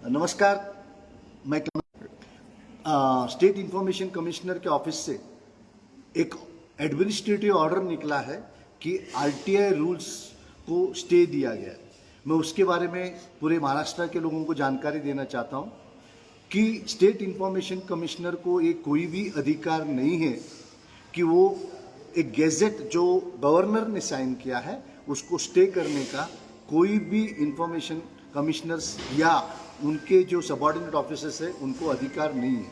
नमस्कार। मैं state information commissioner के ऑफिस से एक एडमिनिस्ट्रेटिव ऑर्डर निकला है कि आरटीआई रूल्स को स्टे दिया गया है। मैं उसके बारे में पूरे महाराष्ट्र के लोगों को जानकारी देना चाहता हूं कि स्टेट इंफॉर्मेशन कमिश्नर को ये कोई भी अधिकार नहीं है कि वो एक गैजेट जो गवर्नर ने साइन किया है उसको स्टे करने का कोई भी इंफॉर्मेशन कमिश्नर्स या उनके जो सबऑर्डिनेट ऑफिसर्स है उनको अधिकार नहीं है।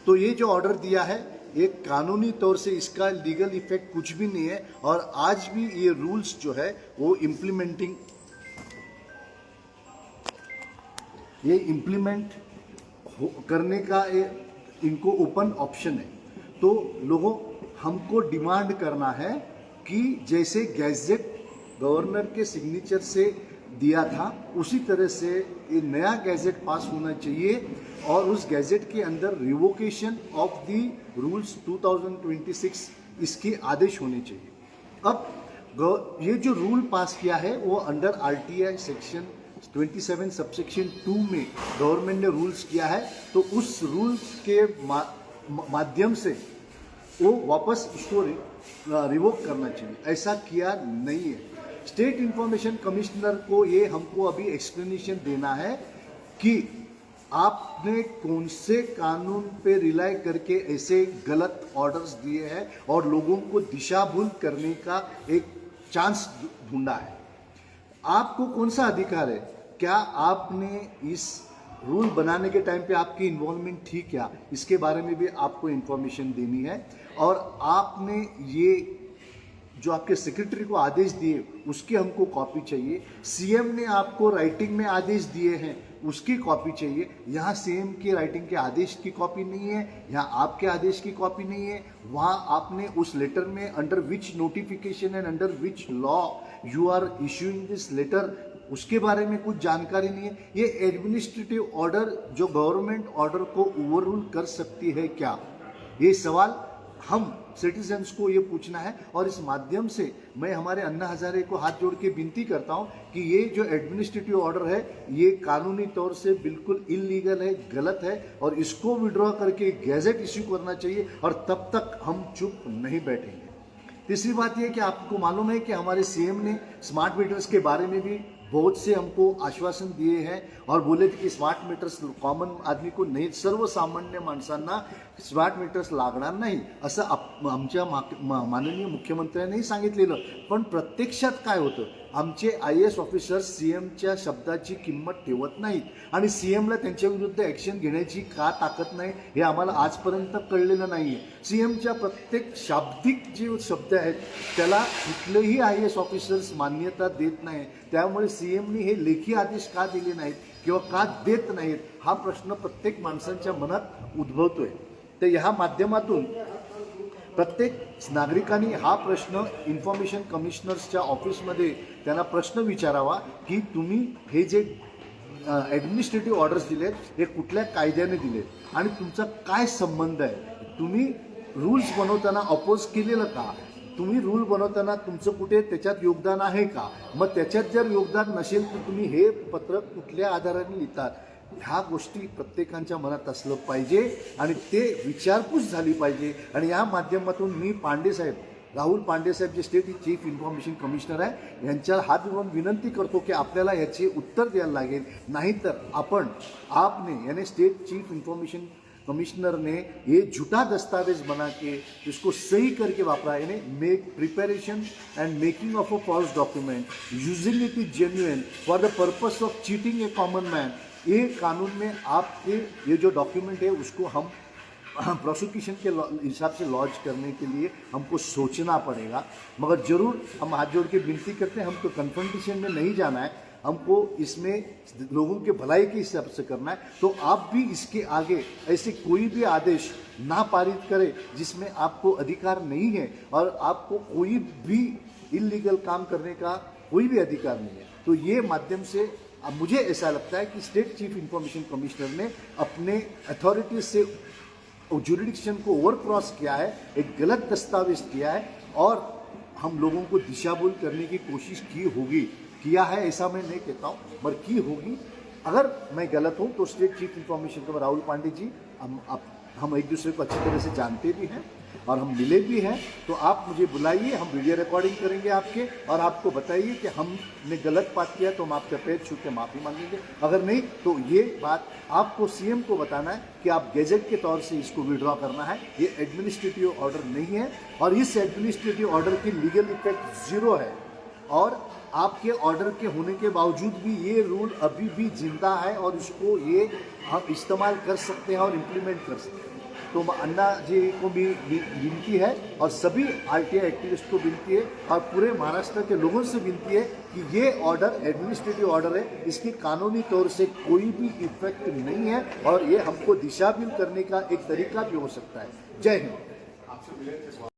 तो ये जो ऑर्डर दिया है एक कानूनी तौर से इसका लीगल इफेक्ट कुछ भी नहीं है और आज भी ये रूल्स जो है वो इम्प्लीमेंट करने का इनको ओपन ऑप्शन है। तो लोगों हमको डिमांड करना है कि जैसे गैजेट गवर्नर के सिग्नेचर से दिया था उसी तरह से ये नया गैजेट पास होना चाहिए और उस गैजेट के अंदर रिवोकेशन ऑफ द रूल्स 2026 इसके आदेश होने चाहिए। अब ये जो रूल पास किया है वो अंडर आरटीआई सेक्शन 27 सबसेक्शन 2 में गवर्नमेंट ने रूल्स किया है। तो उस रूल के माध्यम से वो वापस इसको रिवोक करना चाहिए, ऐसा किया नहीं है। स्टेट इंफॉर्मेशन कमिश्नर को ये हमको अभी एक्सप्लेनेशन देना है कि आपने कौन से कानून पे रिलाई करके ऐसे गलत ऑर्डर्स दिए हैं और लोगों को दिशाभूल करने का एक चांस ढूंढा है। आपको कौन सा अधिकार है? क्या आपने इस रूल बनाने के टाइम पे आपकी इन्वॉल्वमेंट थी क्या? इसके बारे में भी आपको इंफॉर्मेशन देनी है। और आपने ये जो आपके सेक्रेटरी को आदेश दिए उसकी हमको कॉपी चाहिए। सीएम ने आपको राइटिंग में आदेश दिए हैं उसकी कॉपी चाहिए। यहाँ सीएम की राइटिंग के आदेश की कॉपी नहीं है, यहाँ आपके आदेश की कॉपी नहीं है। वहाँ आपने उस लेटर में under which notification and under which law you are issuing this letter उसके बारे में कुछ जानकारी नहीं है। ये एडमिनिस्ट्रेटिव ऑर्डर जो गवर्नमेंट ऑर्डर को ओवररूल कर सकती है क्या? ये सवाल हम सिटीजन्स को ये पूछना है। और इस माध्यम से मैं हमारे अन्ना हजारे को हाथ जोड़ के विनती करता हूँ कि ये जो एडमिनिस्ट्रेटिव ऑर्डर है ये कानूनी तौर से बिल्कुल इलीगल है, गलत है और इसको विड्रॉ करके गैजेट इश्यू करना चाहिए और तब तक हम चुप नहीं बैठेंगे। तीसरी बात यह कि आपको मालूम है कि हमारे सीएम ने स्मार्ट मीटर्स के बारे में भी बहुत से हमको आश्वासन दिए हैं और बोले थे की स्मार्ट मीटर्स कॉमन आदमी को नाही, सर्वसामान्य माणसांना स्मार्ट मीटर्स लागणार नाही असं आमच्या माननीय मुख्यमंत्र्यांनी सांगितलेलं। पण प्रत्यक्षात काय होतं, आमचे IAS ऑफिसर्स सीएमच्या शब्दाची किंमत ठेवत नाहीत आणि सीएमला त्यांच्या विरुद्ध ॲक्शन घेण्याची का ताकद नाही हे आम्हाला आजपर्यंत कळलेलं नाही आहे। सीएमच्या प्रत्येक शाब्दिक जे शब्द आहेत त्याला कुठलेही IAS ऑफिसर्स मान्यता देत नाही। त्यामुळे सीएमनी हे लेखी आदेश का दिले नाहीत किंवा का देत नाहीत हा प्रश्न प्रत्येक माणसांच्या मनात उद्भवतोय। तर ह्या माध्यमातून प्रत्येक नागरिकांनी हा प्रश्न इन्फॉर्मेशन कमिशनर्सच्या ऑफिसमध्ये त्यांना प्रश्न विचारावा की तुम्ही हे जे ॲडमिनिस्ट्रेटिव्ह ऑर्डर्स दिलेत हे कुठल्या कायद्याने दिलेत आणि तुमचा काय संबंध आहे? तुम्ही रूल्स बनवताना अपोज केलेलं का? तुम्ही रूल बनवताना तुमचं कुठे त्याच्यात योगदान आहे का? मग त्याच्यात जर योगदान नसेल तर तुम्ही हे पत्रक कुठल्या आधाराने लिहितात? ह्या गोष्टी प्रत्येकाच्या मनात असलं पाहिजे आणि ते विचारपूस झाली पाहिजे। आणि या माध्यमातून मी पांडेसाहेब राहुल पांडेसाहेब जे स्टेट चीफ इन्फॉर्मेशन कमिशनर आहे यांच्या हात जोडून विनंती करतो की आपल्याला याचे उत्तर द्यायला लागेल, नाहीतर आपने यानी स्टेट चीफ इन्फॉर्मेशन कमिश्नर ने ये झूठा दस्तावेज बना के इसको सही करके वापरा, यानी make preparation and making of a false document using it is genuine for the purpose of cheating a common man. ये कानून में आपके ये जो डॉक्यूमेंट है उसको हम प्रोसिक्यूशन के हिसाब से लॉन्च करने के लिए हमको सोचना पड़ेगा। मगर जरूर हम हाथ जोड़ के विनती करते हैं, हमको कन्फ्रंटेशन में नहीं जाना है, हमको इसमें लोगों के भलाई के हिसाब से करना है। तो आप भी इसके आगे ऐसे कोई भी आदेश ना पारित करें जिसमें आपको अधिकार नहीं है और आपको कोई भी इलीगल काम करने का कोई भी अधिकार नहीं है। तो ये माध्यम से अब मुझे ऐसा लगता है कि स्टेट चीफ इंफॉर्मेशन कमिश्नर ने अपने अथॉरिटीज से जुरिडिक्शन को ओवर क्रॉस किया है, एक गलत दस्तावेज किया है और हम लोगों को दिशाभूल करने की कोशिश की होगी, किया है ऐसा मैं नहीं कहता हूँ, पर की होगी अगर मैं गलत हूं तो स्टेट चीफ इंफॉर्मेशन तो राहुल पांडे जी, हम एक दूसरे को अच्छी तरह से जानते भी हैं और हम मिले भी हैं, तो आप मुझे बुलाइए, हम वीडियो रिकॉर्डिंग करेंगे आपके और आपको बताइए कि हमने गलत बात किया तो हम आपके पैर छू के माफ़ी मांगेंगे। अगर नहीं तो ये बात आपको सीएम को बताना है कि आप गैजेट के तौर से इसको विड्रॉ करना है। ये एडमिनिस्ट्रेटिव ऑर्डर नहीं है और इस एडमिनिस्ट्रेटिव ऑर्डर की लीगल इफेक्ट 0 है और आपके ऑर्डर के होने के बावजूद भी ये रूल अभी भी जिंदा है और इसको ये हम इस्तेमाल कर सकते हैं और इम्प्लीमेंट कर सकते हैं। तो अन्ना जी को भी विनती है और सभी आरटीआई एक्टिविस्ट को विनती है और पूरे महाराष्ट्र के लोगों से विनती है कि ये ऑर्डर एडमिनिस्ट्रेटिव ऑर्डर है, इसकी कानूनी तौर से कोई भी इफेक्ट नहीं है और ये हमको दिशाहीन करने का एक तरीका भी हो सकता है। जय हिंद।